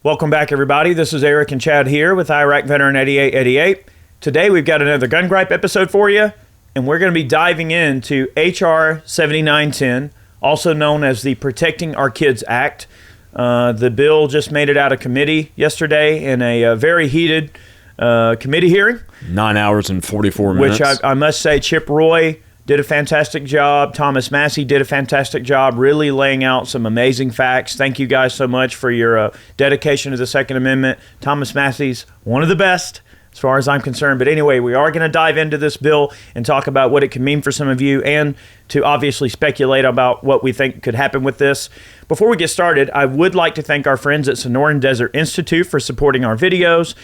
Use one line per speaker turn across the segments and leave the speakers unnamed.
Welcome back, everybody. This is Eric and Chad here with Iraq Veteran 8888. Today, we've got another Gun Gripe episode for you, and we're going to be diving into H.R. 7910, also known as the Protecting Our Kids Act. The bill just made it out of committee yesterday in a very heated committee hearing.
9 hours and 44 minutes.
Which I must say, Chip Roy did a fantastic job. Thomas Massey did a fantastic job really laying out some amazing facts. Thank you guys so much for your dedication to the Second Amendment. Thomas Massey's one of the best as far as I'm concerned. But anyway, we are going to dive into this bill and talk about what it can mean for some of you and to obviously speculate about what we think could happen with this. Before we get started, I would like to thank our friends at Sonoran Desert Institute for supporting our videos.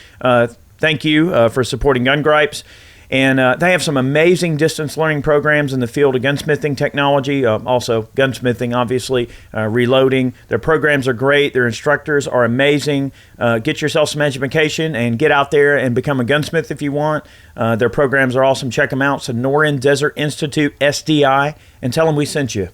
Thank you for supporting Gun Gripes. And they have some amazing distance learning programs in the field of gunsmithing technology, also gunsmithing, obviously, reloading. Their programs are great. Their instructors are amazing. Get yourself some education and get out there and become a gunsmith if you want. Their programs are awesome. Check them out, Sonoran Desert Institute, SDI, and tell them we sent you.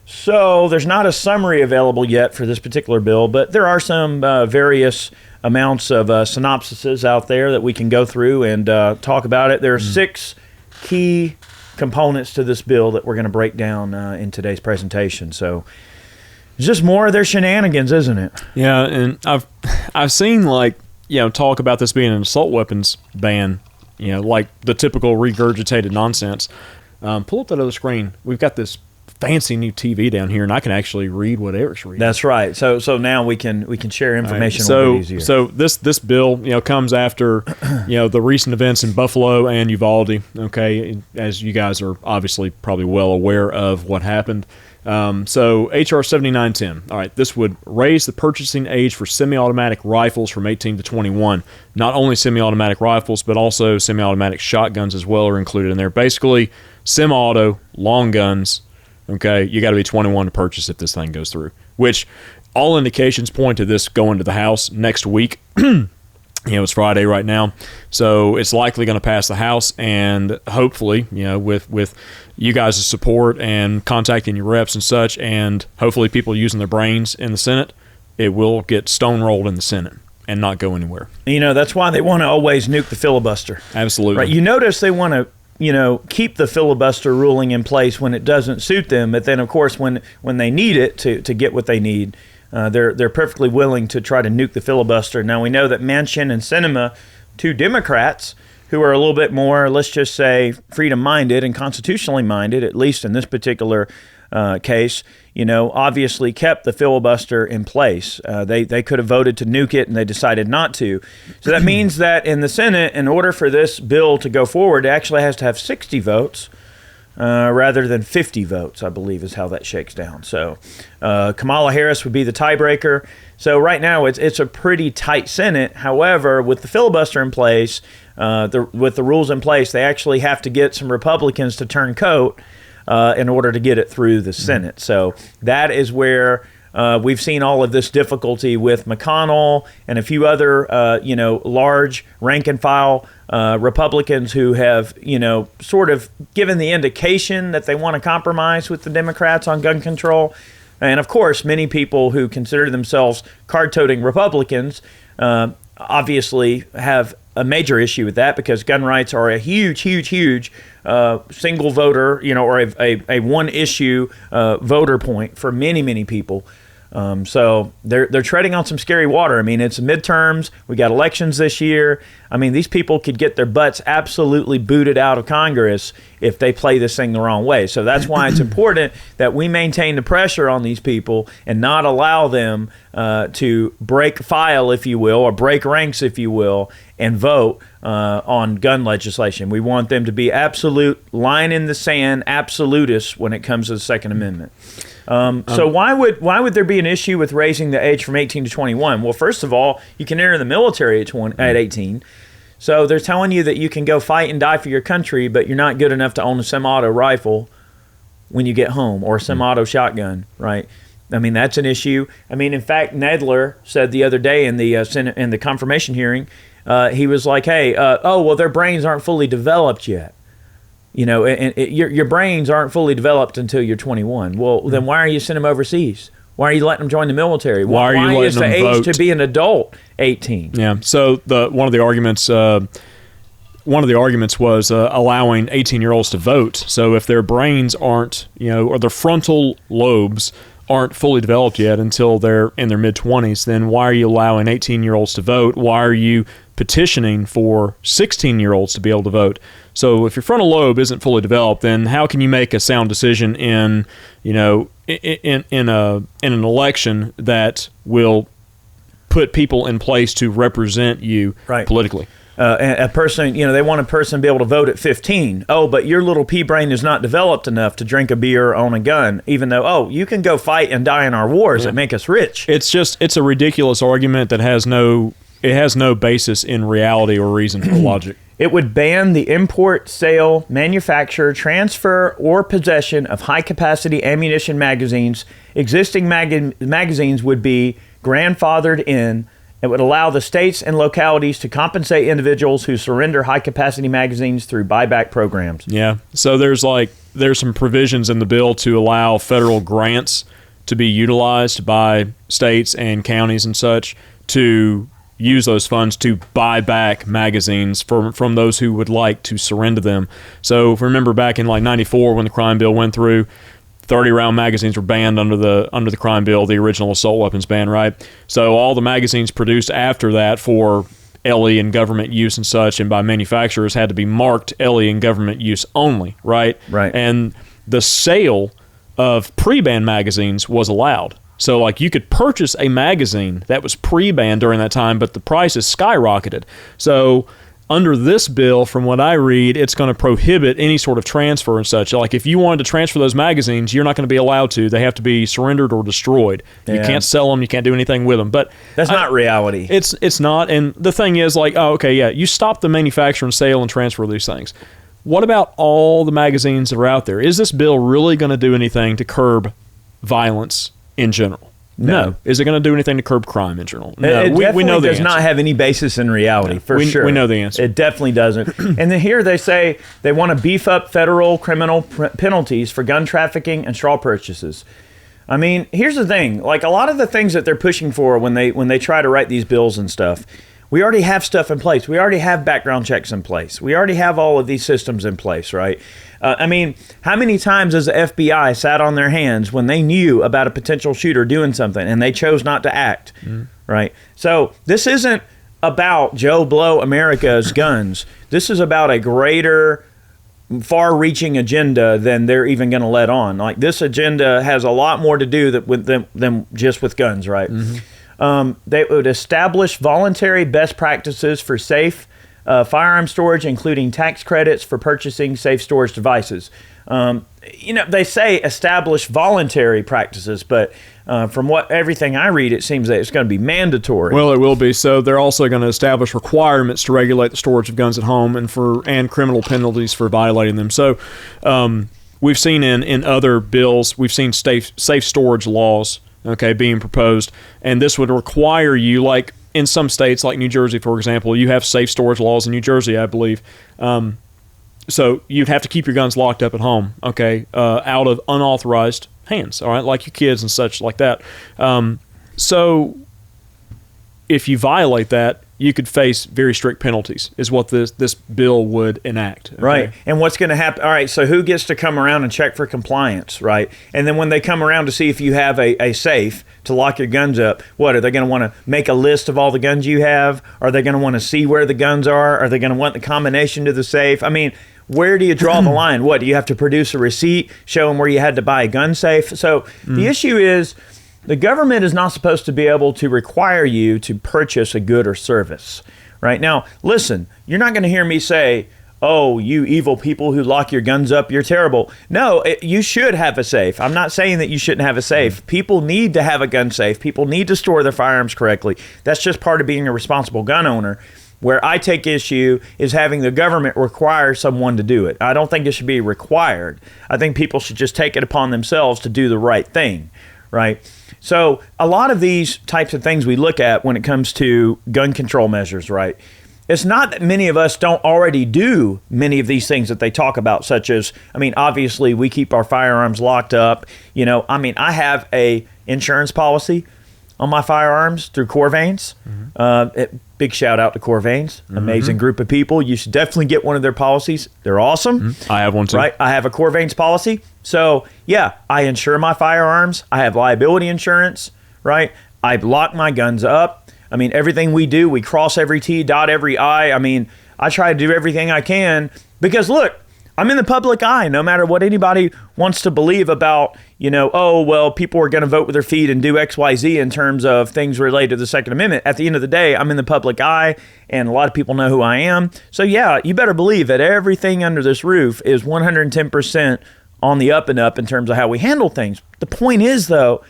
So there's not a summary available yet for this particular bill, but there are some various amounts of synopsises out there that we can go through and talk about it. There are 6 key components to this bill that we're going to break down in today's presentation. So it's just more of their shenanigans, isn't it?
Yeah, and I've seen talk about this being an assault weapons ban, like the typical regurgitated nonsense. Pull up that other screen. We've got this fancy new TV down here, and I can actually read what Eric's reading.
That's right. So now we can share information a little bit easier.
So this bill, comes after, the recent events in Buffalo and Uvalde. Okay, as you guys are obviously probably well aware of what happened. So H.R. 7910. All right, this would raise the purchasing age for semi-automatic rifles from 18 to 21. Not only semi-automatic rifles, but also semi-automatic shotguns as well are included in there. Basically, semi-auto, long guns. Okay, you got to be 21 to purchase if this thing goes through, which all indications point to this going to the House next week. It's Friday right now, so it's likely going to pass the House, and hopefully, with you guys' support and contacting your reps and such, and hopefully people using their brains in the Senate, it will get stonewalled in the Senate and not go anywhere.
That's why they want to always nuke the filibuster.
Absolutely.
Right? You notice they want to keep the filibuster ruling in place when it doesn't suit them. But then, of course, when they need it to get what they need, they're perfectly willing to try to nuke the filibuster. Now, we know that Manchin and Sinema, 2 Democrats who are a little bit more, let's just say, freedom-minded and constitutionally minded, at least in this particular case, obviously kept the filibuster in place. They could have voted to nuke it, and they decided not to. So that means that in the Senate, in order for this bill to go forward, it actually has to have 60 votes rather than 50 votes, I believe is how that shakes down. So Kamala Harris would be the tiebreaker. So right now, it's a pretty tight Senate. However, with the filibuster in place, with the rules in place, they actually have to get some Republicans to turn coat in order to get it through the Senate. So that is where we've seen all of this difficulty with McConnell and a few other, large rank and file Republicans who have, sort of given the indication that they want to compromise with the Democrats on gun control. And of course, many people who consider themselves card-toting Republicans obviously have a major issue with that, because gun rights are a huge single voter, or a one issue voter point for many people. So they're treading on some scary water. I mean, it's midterms. We got elections this year. I mean, these people could get their butts absolutely booted out of Congress if they play this thing the wrong way. So that's why it's important that we maintain the pressure on these people and not allow them to break file, if you will, or break ranks, if you will, and vote on gun legislation. We want them to be absolute, line in the sand, absolutists when it comes to the Second Amendment. So why would there be an issue with raising the age from 18 to 21? Well, first of all, you can enter the military at 18. So they're telling you that you can go fight and die for your country, but you're not good enough to own a semi-auto rifle when you get home, or a semi-auto shotgun, right? I mean, that's an issue. I mean, in fact, Nadler said the other day in the Senate, in the confirmation hearing, he was like, hey, their brains aren't fully developed yet. Your brains aren't fully developed until you're 21. Well, then why are you sending them overseas? Why are you letting them join the military?
Why are you letting
is the
them
age
vote?
to be an adult 18?
Yeah. So one of the arguments was allowing 18-year-olds to vote. So if their brains aren't, or their frontal lobes aren't fully developed yet until they're in their mid-20s, then why are you allowing 18-year-olds to vote? Why are you petitioning for 16-year-olds to be able to vote? So if your frontal lobe isn't fully developed, then how can you make a sound decision in an election that will put people in place to represent you politically?
A person, they want a person to be able to vote at 15. Oh, but your little pea brain is not developed enough to drink a beer or own a gun, even though, you can go fight and die in our wars that make us rich.
It's a ridiculous argument that has no basis in reality or reason or logic.
It would ban the import, sale, manufacture, transfer, or possession of high-capacity ammunition magazines. Existing magazines would be grandfathered in. It would allow the states and localities to compensate individuals who surrender high-capacity magazines through buyback programs.
Yeah. So there's some provisions in the bill to allow federal grants to be utilized by states and counties and such to use those funds to buy back magazines from those who would like to surrender them. So if you remember back in like 94 when the crime bill went through, 30-round magazines were banned under the crime bill, the original assault weapons ban, right? So all the magazines produced after that for LE and government use and such, and by manufacturers, had to be marked LE and government use only, right?
Right.
And the sale of pre-ban magazines was allowed. So like you could purchase a magazine that was pre-banned during that time, but the prices skyrocketed. So under this bill, from what I read, it's going to prohibit any sort of transfer and such. Like if you wanted to transfer those magazines, you're not going to be allowed to. They have to be surrendered or destroyed. Yeah. You can't sell them. You can't do anything with them. But
that's not reality.
It's not. And the thing is like, you stop the manufacture and sale and transfer of these things. What about all the magazines that are out there? Is this bill really going to do anything to curb violence in general? No. Is it going to do anything to curb crime in general? No.
It
we know the
does
answer.
not have any basis in reality, for sure.
We know the answer.
It definitely doesn't. And then here they say they want to beef up federal criminal penalties for gun trafficking and straw purchases. I mean, here's the thing. Like a lot of the things that they're pushing for when they try to write these bills and stuff, we already have stuff in place. We already have background checks in place. We already have all of these systems in place, right? I mean, how many times has the FBI sat on their hands when they knew about a potential shooter doing something and they chose not to act, right? So this isn't about Joe Blow America's guns. This is about a greater, far-reaching agenda than they're even going to let on. Like this agenda has a lot more to do than just with guns, right? They would establish voluntary best practices for safe firearm storage, including tax credits for purchasing safe storage devices. They say establish voluntary practices, but from everything I read, it seems that it's going to be mandatory.
Well, it will be. So they're also going to establish requirements to regulate the storage of guns at home and criminal penalties for violating them. So we've seen in other bills, we've seen safe storage laws being proposed, and this would require you, like in some states like New Jersey, for example, you have safe storage laws in New Jersey, I believe. So you'd have to keep your guns locked up at home, out of unauthorized hands, all right, like your kids and such like that. So if you violate that, you could face very strict penalties, is what this bill would enact.
Right. And what's going to happen? All right, so who gets to come around and check for compliance, right? And then when they come around to see if you have a safe to lock your guns up, what, are they going to want to make a list of all the guns you have? Are they going to want to see where the guns are? Are they going to want the combination to the safe? I mean, where do you draw the line? What, do you have to produce a receipt, show them where you had to buy a gun safe? So the issue is, the government is not supposed to be able to require you to purchase a good or service, right? Now, listen, you're not going to hear me say, oh, you evil people who lock your guns up, you're terrible. No, you should have a safe. I'm not saying that you shouldn't have a safe. People need to have a gun safe. People need to store their firearms correctly. That's just part of being a responsible gun owner. Where I take issue is having the government require someone to do it. I don't think it should be required. I think people should just take it upon themselves to do the right thing, right? So a lot of these types of things we look at when it comes to gun control measures, right? it's not that many of us don't already do many of these things that they talk about, such as, I mean, obviously we keep our firearms locked up. You know, I mean, I have a insurance policy on my firearms through Corvains. Big shout out to Corvains. Amazing group of people. You should definitely get one of their policies. They're awesome.
I have one too.
Right? I have a Corvains policy. So, yeah, I insure my firearms. I have liability insurance, right? I lock my guns up. I mean, everything we do, we cross every T, dot every I. I mean, I try to do everything I can because, look, I'm in the public eye no matter what anybody wants to believe about, you know, oh, well, people are going to vote with their feet and do X, Y, Z in terms of things related to the Second Amendment. At the end of the day, I'm in the public eye and a lot of people know who I am. So, yeah, you better believe that everything under this roof is 110% on the up and up in terms of how we handle things. The point is, though,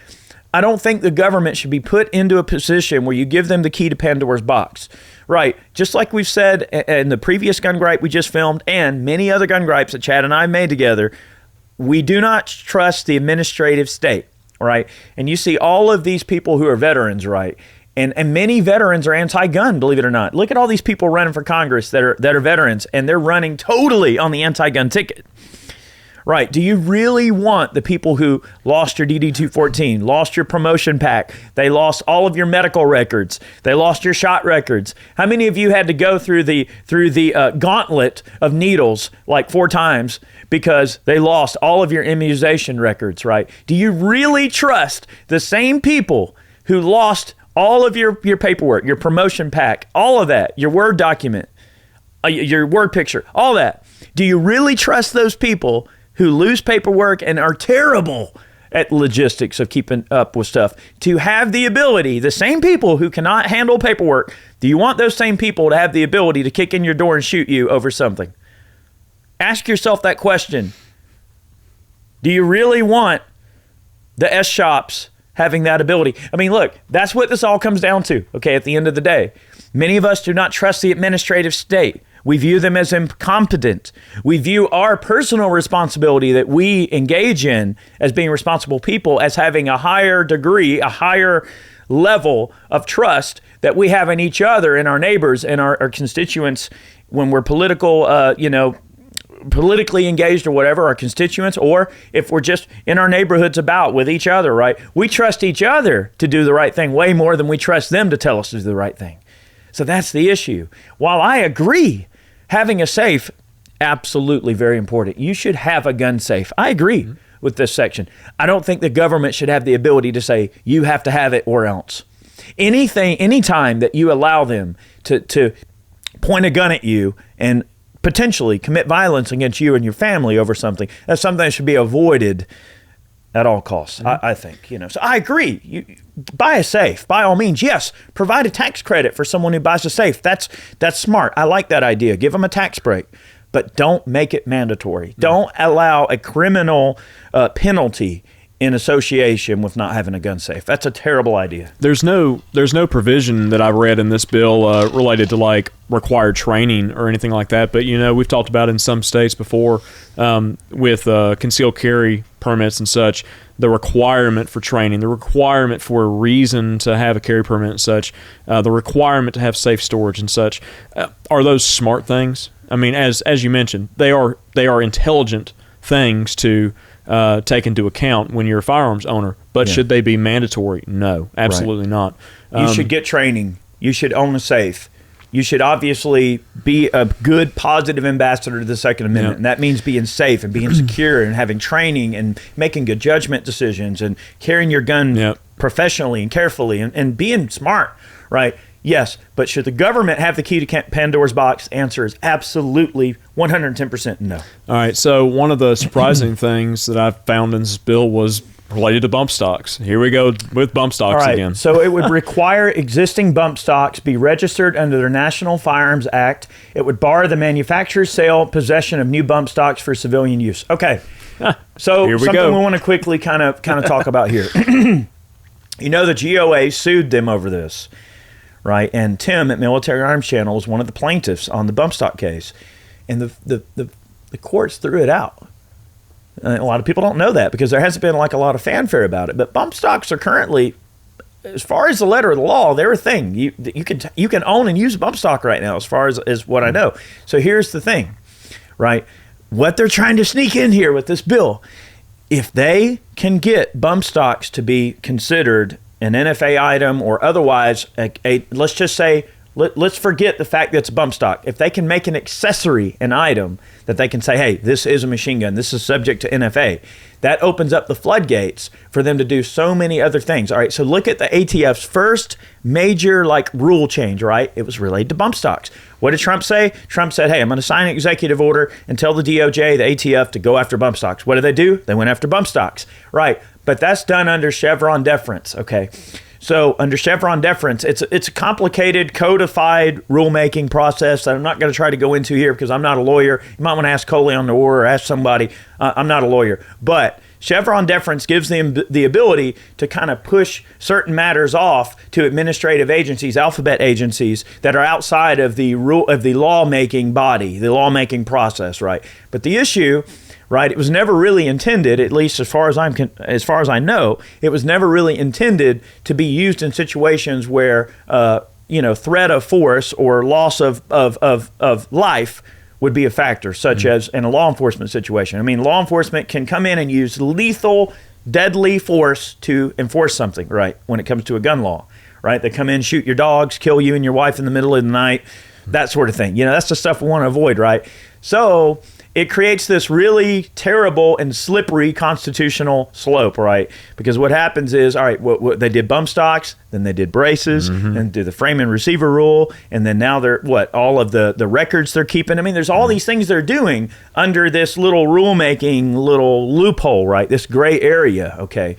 I don't think the government should be put into a position where you give them the key to Pandora's box. Right. Just like we've said in the previous gun gripe we just filmed and many other gun gripes that Chad and I made together, we do not trust the administrative state. Right. And you see all of these people who are veterans, right? And many veterans are anti-gun, believe it or not. Look at all these people running for Congress that are veterans, and they're running totally on the anti-gun ticket. Right. Do you really want the people who lost your DD-214, lost your promotion pack, they lost all of your medical records, they lost your shot records? How many of you had to go through the gauntlet of needles like 4 times because they lost all of your immunization records, right? Do you really trust the same people who lost all of your paperwork, your promotion pack, all of that, your Word document, your word picture, all that? Do you really trust those people who lose paperwork and are terrible at logistics of keeping up with stuff to have the ability, the same people who cannot handle paperwork, do you want those same people to have the ability to kick in your door and shoot you over something? Ask yourself that question. Do you really want the S shops having that ability? I mean, look, that's what this all comes down to, okay, at the end of the day. Many of us do not trust the administrative state. We view them as incompetent. We view our personal responsibility that we engage in as being responsible people as having a higher degree, a higher level of trust that we have in each other, in our neighbors, and our constituents when we're politically engaged or whatever, our constituents, or if we're just in our neighborhoods about with each other, right? We trust each other to do the right thing way more than we trust them to tell us to do the right thing. So that's the issue. While I agree, having a safe, absolutely very important. You should have a gun safe. I agree with this section. I don't think the government should have the ability to say, you have to have it or else. Anytime that you allow them to point a gun at you and potentially commit violence against you and your family over something, that's something that should be avoided at all costs, I think. So I agree. You buy a safe, by all means. Yes, provide a tax credit for someone who buys a safe. That's smart. I like that idea. Give them a tax break, but don't make it mandatory. Don't allow a criminal penalty in association with not having a gun safe. That's a terrible idea.
There's no provision that I've read in this bill related to like required training or anything like that. But we've talked about in some states before with concealed carry permits and such, the requirement for training, the requirement for a reason to have a carry permit and such, the requirement to have safe storage and such. Are those smart things? I mean, as you mentioned, they are intelligent things to take into account when you're a firearms owner. But should they be mandatory? No, absolutely not.
You should get training. You should own a safe. You should obviously be a good, positive ambassador to the Second Amendment. And that means being safe and being secure and having training and making good judgment decisions and carrying your gun professionally and carefully and being smart, right? Yes, but should the government have the key to Pandora's box? Answer is absolutely 110% no.
All right, so one of the surprising things that I found in this bill was related to bump stocks. Here we go with bump stocks again.
So it would require existing bump stocks be registered under the National Firearms Act. It would bar the manufacture, sale, possession of new bump stocks for civilian use. Okay, so
here we
something
go.
we want to quickly kind of talk about here. The GOA sued them over this, right? And Tim at Military Arms Channel was one of the plaintiffs on the bump stock case, and the courts threw it out. A lot of people don't know that because there hasn't been like a lot of fanfare about it. But bump stocks are currently as far as the letter of the law, they're a thing. You can own and use a bump stock right now, as far as what I know. So here's the thing, right? What they're trying to sneak in here with this bill, if they can get bump stocks to be considered an NFA item or otherwise, let's just say, let's forget the fact that it's a bump stock. If they can make an accessory an item that they can say, hey, this is a machine gun, this is subject to NFA, that opens up the floodgates for them to do so many other things. All right, so look at the ATF's first major rule change, right? It was related to bump stocks. What did Trump say? Trump said, hey, I'm going to sign an executive order and tell the DOJ, the ATF to go after bump stocks. What did they do? They went after bump stocks, right? But that's done under Chevron deference, okay? So under Chevron deference, it's a complicated, codified rulemaking process that I'm not going to try to go into here because I'm not a lawyer. You might want to ask Coley on the or ask somebody. I'm not a lawyer. But Chevron deference gives them the ability to kind of push certain matters off to administrative agencies, alphabet agencies that are outside of the lawmaking body, the lawmaking process, right? But the issue, right, it was never really intended, at least as far as I know, it was never really intended to be used in situations where threat of force or loss of life would be a factor, such as in a law enforcement situation. I mean, law enforcement can come in and use lethal, deadly force to enforce something, right, when it comes to a gun law, right? They come in, shoot your dogs, kill you and your wife in the middle of the night, that sort of thing. That's the stuff we want to avoid, right? So it creates this really terrible and slippery constitutional slope, right? Because what happens is, all right, what they did bump stocks, then they did braces, and did the frame and receiver rule, and then now they're, all of the records they're keeping. I mean, there's all these things they're doing under this little rulemaking little loophole, right? This gray area, okay?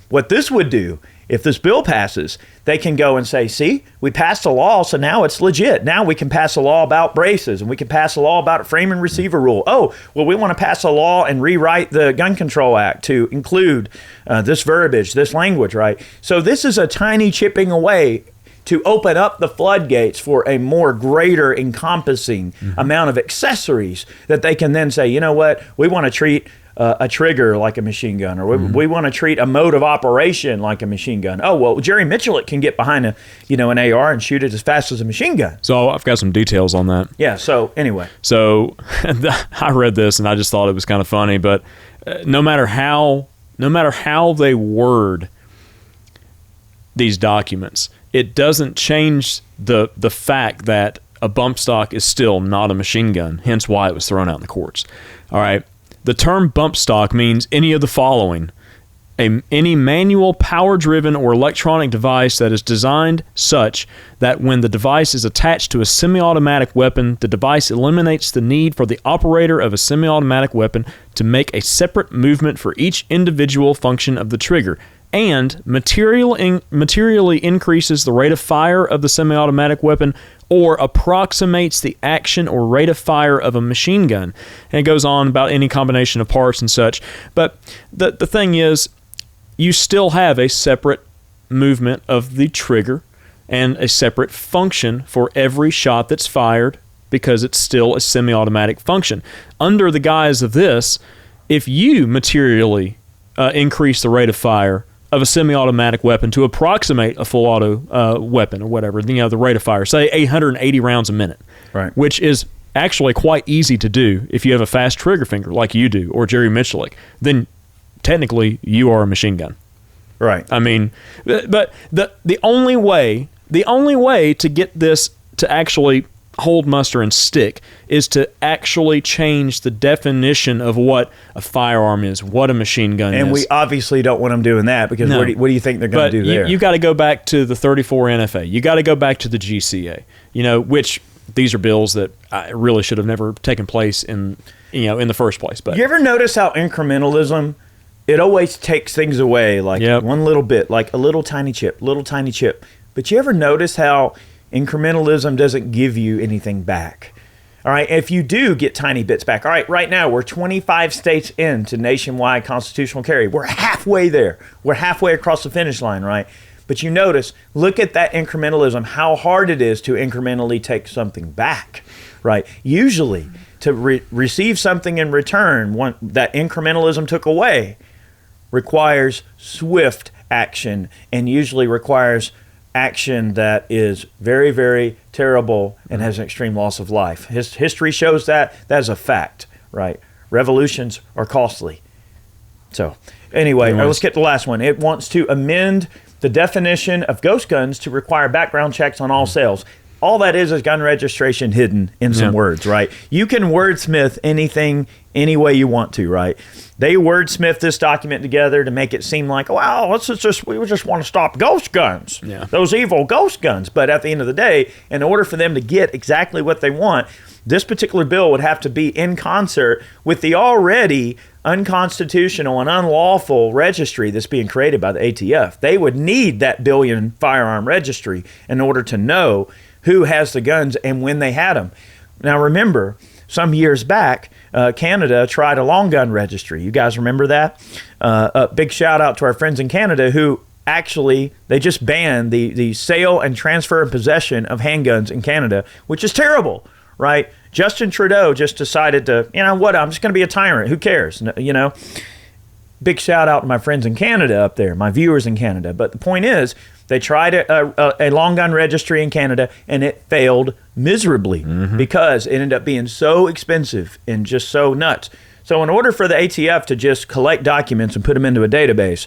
What this would do, if this bill passes, they can go and say, see, we passed a law, so now it's legit. Now we can pass a law about braces, and we can pass a law about a frame and receiver rule. Oh, well, we want to pass a law and rewrite the Gun Control Act to include this verbiage, this language, right? So this is a tiny chipping away to open up the floodgates for a more greater encompassing amount of accessories that they can then say, you know what, we want to treat a trigger like a machine gun, or we want to treat a mode of operation like a machine gun. Oh, well, Jerry Mitchell can get behind an AR and shoot it as fast as a machine gun.
So I've got some details on that.
Yeah, so anyway.
So I read this and I just thought it was kind of funny, but no matter how they word these documents, it doesn't change the fact that a bump stock is still not a machine gun, hence why it was thrown out in the courts. All right. The term bump stock means any of the following: any manual, power-driven, or electronic device that is designed such that when the device is attached to a semi-automatic weapon, the device eliminates the need for the operator of a semi-automatic weapon to make a separate movement for each individual function of the trigger, and materially increases the rate of fire of the semi-automatic weapon or approximates the action or rate of fire of a machine gun. And it goes on about any combination of parts and such. But the thing is, you still have a separate movement of the trigger and a separate function for every shot that's fired because it's still a semi-automatic function. Under the guise of this, if you materially increase the rate of fire of a semi-automatic weapon to approximate a full auto weapon or whatever, the rate of fire, say 880 rounds a minute,
right,
which is actually quite easy to do if you have a fast trigger finger like you do or Jerry Mitchell, then technically you are a machine gun.
Right.
I mean, but the only way to get this to actually hold muster and stick is to actually change the definition of what a firearm is, what a machine gun is.
And we obviously don't want them doing that because what do you think they're going to do there?
You got to go back to the 34 NFA. You got to go back to the GCA, which these are bills that really should have never taken place in the first place. But
you ever notice how incrementalism, it always takes things away, one little bit, like a little tiny chip. But you ever notice how incrementalism doesn't give you anything back? All right, if you do get tiny bits back, all right, right now we're 25 states into nationwide constitutional carry. We're halfway there. We're halfway across the finish line, right? But you notice, look at that incrementalism, how hard it is to incrementally take something back, right? Usually, to receive something in return, that incrementalism took away, requires swift action and usually requires action that is very, very terrible and has an extreme loss of life. History shows that. That is a fact, right? Revolutions are costly. So anyway, let's get to the last one. It wants to amend the definition of ghost guns to require background checks on all sales. All that is gun registration hidden in some words, right? You can wordsmith anything any way you want to, right? They wordsmith this document together to make it seem like, wow, we just want to stop ghost guns, those evil ghost guns. But at the end of the day, in order for them to get exactly what they want, this particular bill would have to be in concert with the already unconstitutional and unlawful registry that's being created by the ATF. They would need that billion firearm registry in order to know who has the guns and when they had them. Now remember, some years back, Canada tried a long gun registry. You guys remember that? A big shout out to our friends in Canada who actually, they just banned the sale and transfer and possession of handguns in Canada, which is terrible, right? Justin Trudeau just decided to, you know what, I'm just going to be a tyrant. Who cares? You know, big shout out to my friends in Canada up there, my viewers in Canada. But the point is, they tried a long gun registry in Canada, and it failed miserably because it ended up being so expensive and just so nuts. So in order for the ATF to just collect documents and put them into a database,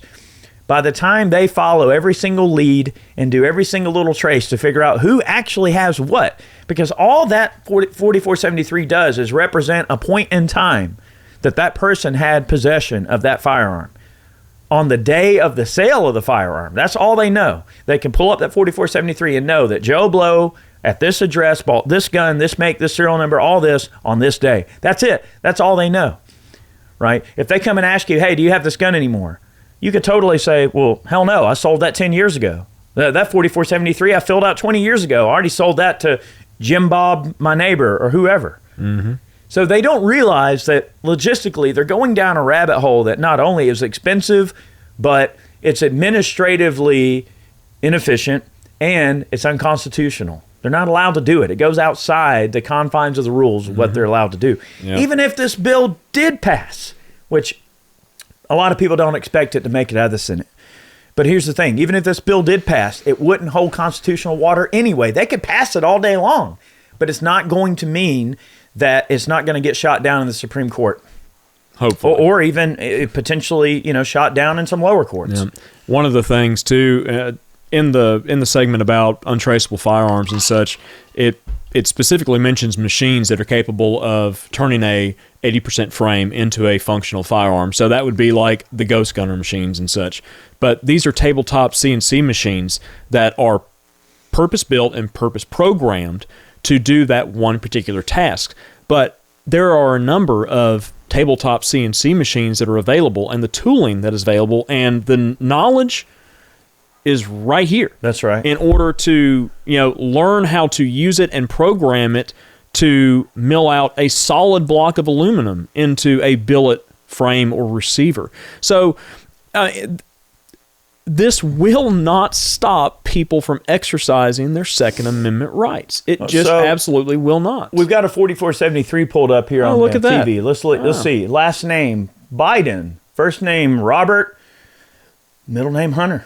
by the time they follow every single lead and do every single little trace to figure out who actually has what, because all that 4473 does is represent a point in time that person had possession of that firearm. On the day of the sale of the firearm. That's all they know. They can pull up that 4473 and know that Joe Blow at this address bought this gun, this make, this serial number, all this on this day. That's it. That's all they know, right? If they come and ask you, hey, do you have this gun anymore? You could totally say, well, hell no, I sold that 10 years ago. That 4473 I filled out 20 years ago. I already sold that to Jim Bob, my neighbor, or whoever. So they don't realize that logistically they're going down a rabbit hole that not only is expensive, but it's administratively inefficient and it's unconstitutional. They're not allowed to do it. It goes outside the confines of the rules of what they're allowed to do. Even if this bill did pass, which a lot of people don't expect it to make it out of the Senate. But here's the thing. Even if this bill did pass, it wouldn't hold constitutional water anyway. They could pass it all day long, but it's not going to mean that it's not going to get shot down in the Supreme Court.
Hopefully.
Or even potentially, shot down in some lower courts.
Yeah. One of the things, too, in the segment about untraceable firearms and such, it specifically mentions machines that are capable of turning a 80% frame into a functional firearm. So that would be like the ghost gunner machines and such. But these are tabletop CNC machines that are purpose-built and purpose-programmed to do that one particular task. But there are a number of tabletop CNC machines that are available, and the tooling that is available, and the knowledge is right here.
That's right.
In order to, learn how to use it and program it to mill out a solid block of aluminum into a billet frame or receiver. So this will not stop people from exercising their Second Amendment rights. It just absolutely will not.
We've got a 4473 pulled up here on
look at
TV.
That.
Let's see. Last name, Biden. First name, Robert. Middle name, Hunter.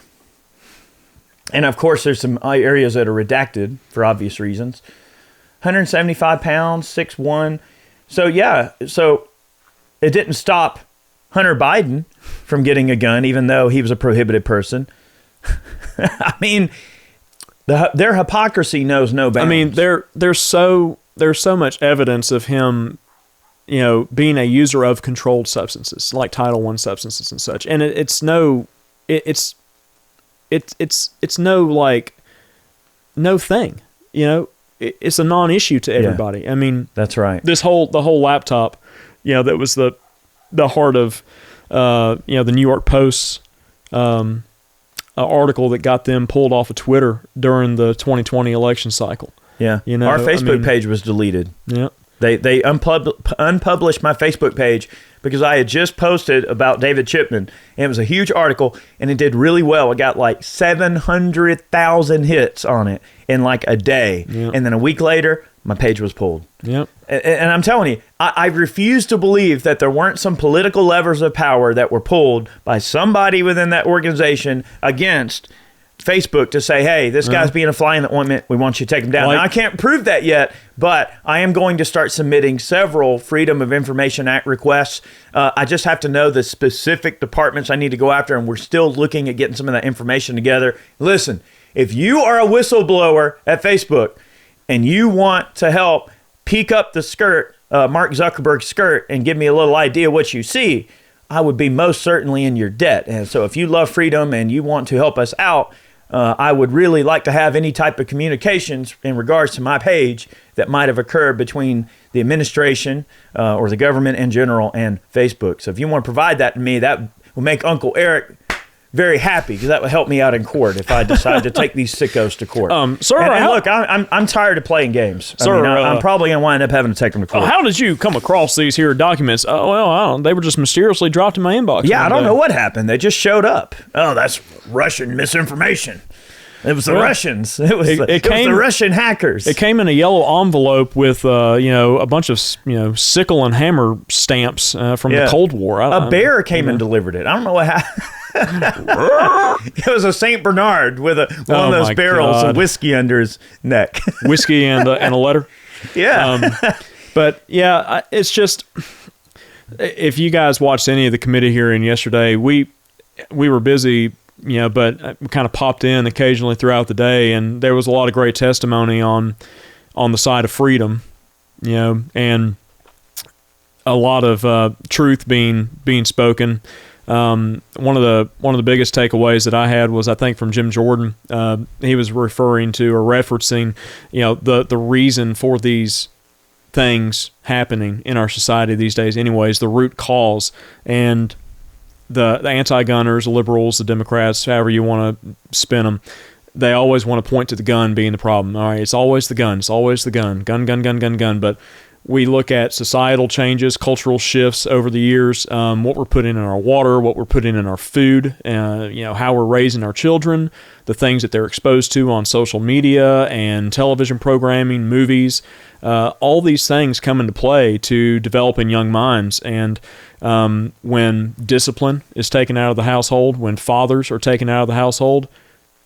And, of course, there's some areas that are redacted for obvious reasons. 175 pounds, 6'1". So it didn't stop Hunter Biden from getting a gun, even though he was a prohibited person. I mean, their hypocrisy knows no bounds.
I mean, there's so much evidence of him, being a user of controlled substances, like Title I substances and such. And it's no thing. It's a non-issue to everybody.
Yeah,
I mean,
that's right.
The whole laptop, that was the heart of the New York Post's article that got them pulled off of Twitter during the 2020 election cycle.
Yeah, our Facebook page was deleted.
Yeah,
they unpublished my Facebook page because I had just posted about David Chipman, and it was a huge article, and it did really well. It got like 700,000 hits on it in like a day. Yep. And then a week later, my page was pulled.
Yep.
And I'm telling you, I refuse to believe that there weren't some political levers of power that were pulled by somebody within that organization against Facebook to say, hey, this guy's being a fly in the ointment. We want you to take him down. Now, I can't prove that yet, but I am going to start submitting several Freedom of Information Act requests. I just have to know the specific departments I need to go after, and we're still looking at getting some of that information together. Listen, if you are a whistleblower at Facebook and you want to help peek up the skirt, Mark Zuckerberg's skirt, and give me a little idea what you see, I would be most certainly in your debt. And so if you love freedom and you want to help us out, I would really like to have any type of communications in regards to my page that might have occurred between the administration or the government in general and Facebook. So if you want to provide that to me, that will make Uncle Eric very happy, because that would help me out in court if I decide to take these sickos to court.
Sir,
and look, I'm tired of playing games.
Sir,
I'm probably going to wind up having to take them to court.
How did you come across these here documents? Oh, well, I don't know. They were just mysteriously dropped in my inbox.
Yeah, I don't know what happened. They just showed up. Oh, that's Russian misinformation. It was the Russians. It was the Russian hackers.
It came in a yellow envelope with, a bunch of, sickle and hammer stamps from the Cold War.
A bear came and delivered it. I don't know what happened. It was a Saint Bernard with one of those barrels of whiskey under his neck.
Whiskey and a letter.
Yeah.
But yeah, it's just, if you guys watched any of the committee hearing yesterday, we were busy, but we kind of popped in occasionally throughout the day, and there was a lot of great testimony on the side of freedom, and a lot of truth being spoken. One of the biggest takeaways that I had was, I think, from Jim Jordan. He was referring to or referencing, the reason for these things happening in our society these days, anyways, the root cause. And the anti-gunners, the liberals, the Democrats, however you want to spin them, they always want to point to the gun being the problem. All right, it's always the gun. It's always the gun. Gun. But we look at societal changes, cultural shifts over the years, what we're putting in our water, what we're putting in our food, how we're raising our children, the things that they're exposed to on social media and television programming, movies. All these things come into play to developing young minds. And when discipline is taken out of the household, when fathers are taken out of the household,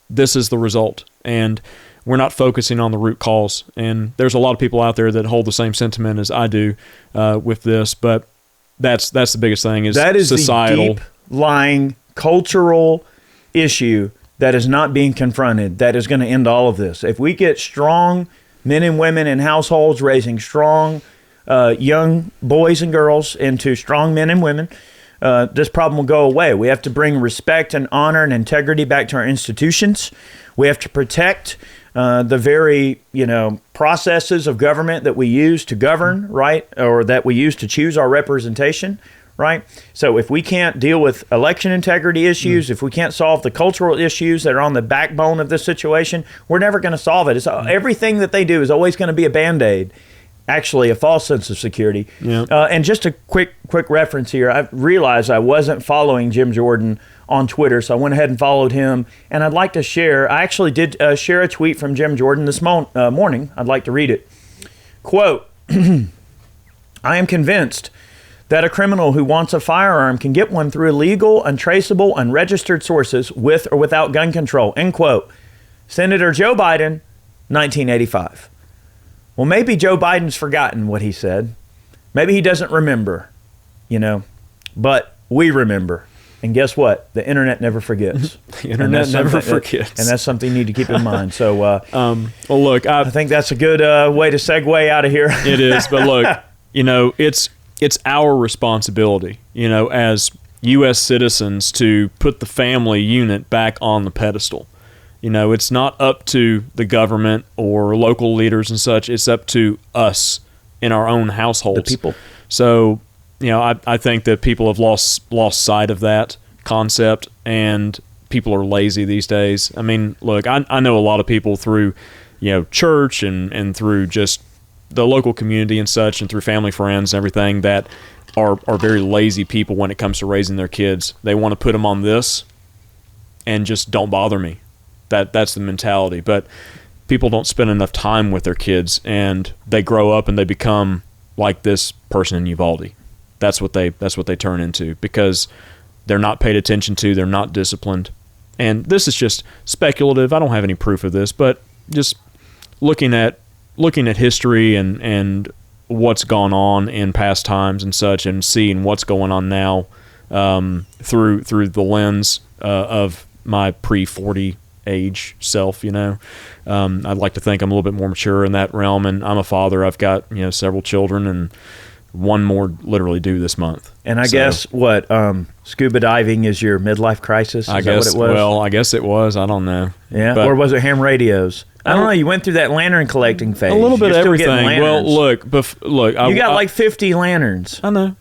this is the result. And we're not focusing on the root cause. And there's a lot of people out there that hold the same sentiment as I do with this, but that's the biggest thing is societal.
The deep lying cultural issue that is not being confronted that is going to end all of this. If we get strong men and women in households raising strong young boys and girls into strong men and women, this problem will go away. We have to bring respect and honor and integrity back to our institutions. We have to protect the very, processes of government that we use to govern, right? Or that we use to choose our representation, right? So if we can't deal with election integrity issues, if we can't solve the cultural issues that are on the backbone of this situation, we're never going to solve it. Everything that they do is always going to be a Band-Aid. Actually, a false sense of security.
Yeah.
And just a quick reference here. I realized I wasn't following Jim Jordan on Twitter, so I went ahead and followed him. And I'd like to share, I actually did share a tweet from Jim Jordan this morning. I'd like to read it. Quote, I am convinced that a criminal who wants a firearm can get one through illegal, untraceable, unregistered sources with or without gun control. End quote. Senator Joe Biden, 1985. Well, maybe Joe Biden's forgotten what he said. Maybe he doesn't remember, but we remember. And guess what? The internet never forgets.
The internet never forgets.
And that's something you need to keep in mind. So,
well, look,
I think that's a good way to segue out of here.
It is. But look, it's our responsibility, as U.S. citizens to put the family unit back on the pedestal. It's not up to the government or local leaders and such. It's up to us in our own households.
The people.
So, I think that people have lost sight of that concept, and people are lazy these days. I mean, look, I know a lot of people through, church and through just the local community and such, and through family, friends, and everything, that are very lazy people when it comes to raising their kids. They want to put them on this and just don't bother me. That's the mentality. But people don't spend enough time with their kids, and they grow up and they become like this person in Uvalde. That's what they turn into, because they're not paid attention to, they're not disciplined. And this is just speculative. I don't have any proof of this, but just looking at history and what's gone on in past times and such, and seeing what's going on now through the lens of my pre-40 age self, I'd like to think I'm a little bit more mature in that realm, and I'm a father. I've got several children, and one more literally due this month.
And I guess what scuba diving is your midlife crisis? Is that what it was?
Well, I guess it was. I don't know.
Yeah, or was it ham radios? I don't know. You went through that lantern collecting phase.
A little bit of everything. Well, look,
you got like 50 lanterns.
I know.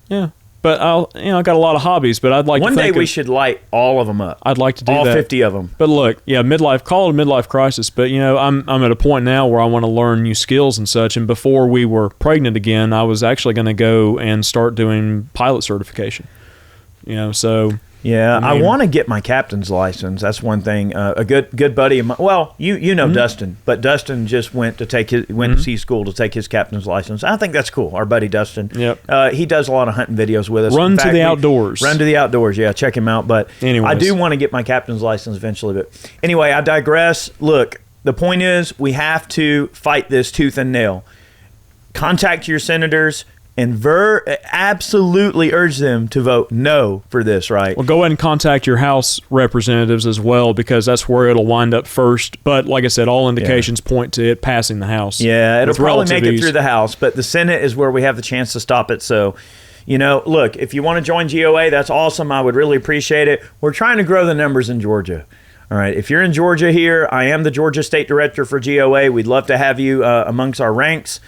Yeah. But I got a lot of hobbies, but I'd like
one
to think
day we should light all of them up.
I'd like to do
all
that.
50 of them.
But look, call it a midlife crisis. But I'm at a point now where I want to learn new skills and such. And before we were pregnant again, I was actually going to go and start doing pilot certification. So.
Yeah, I want to get my captain's license. That's one thing. A good buddy of mine. Well, you know Dustin, but Dustin just went to to school to take his captain's license. I think that's cool. Our buddy Dustin.
Yep.
He does a lot of hunting videos with us.
Run to the outdoors.
Yeah, check him out. But
anyways.
I do want to get my captain's license eventually. But anyway, I digress. Look, the point is we have to fight this tooth and nail. Contact your senators and absolutely urge them to vote no for this, right?
Well, go ahead and contact your House representatives as well, because that's where it'll wind up first. But like I said, all indications point to it passing the House.
Yeah, it'll probably make it through the House, but the Senate is where we have the chance to stop it. So, look, if you want to join GOA, that's awesome. I would really appreciate it. We're trying to grow the numbers in Georgia. All right, if you're in Georgia here, I am the Georgia State Director for GOA. We'd love to have you amongst our ranks.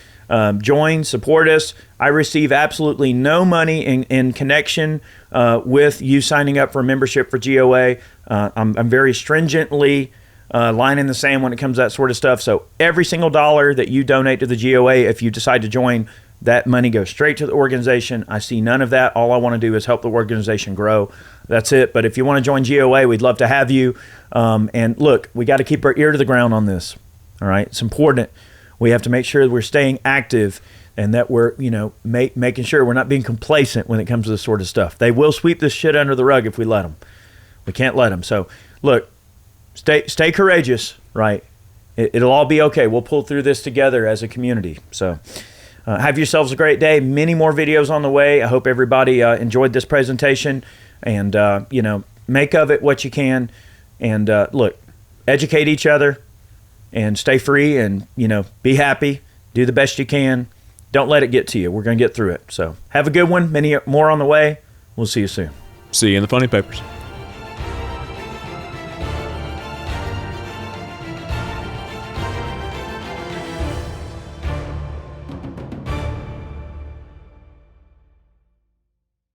Join, support us. I receive absolutely no money in connection with you signing up for a membership for GOA. I'm very stringently line in the sand when it comes to that sort of stuff. So every single dollar that you donate to the GOA, if you decide to join, that money goes straight to the organization. I see none of that. All I want to do is help the organization grow. That's it. But if you want to join GOA, we'd love to have you. And look, we got to keep our ear to the ground on this. All right, it's important. We have to make sure that we're staying active and that we're, making sure we're not being complacent when it comes to this sort of stuff. They will sweep this shit under the rug if we let them. We can't let them. So, look, stay courageous, right? It'll all be okay. We'll pull through this together as a community. So, have yourselves a great day. Many more videos on the way. I hope everybody enjoyed this presentation, and, make of it what you can. And, look, educate each other. And stay free and, be happy. Do the best you can. Don't let it get to you. We're going to get through it. So have a good one. Many more on the way. We'll see you soon.
See you in the funny papers.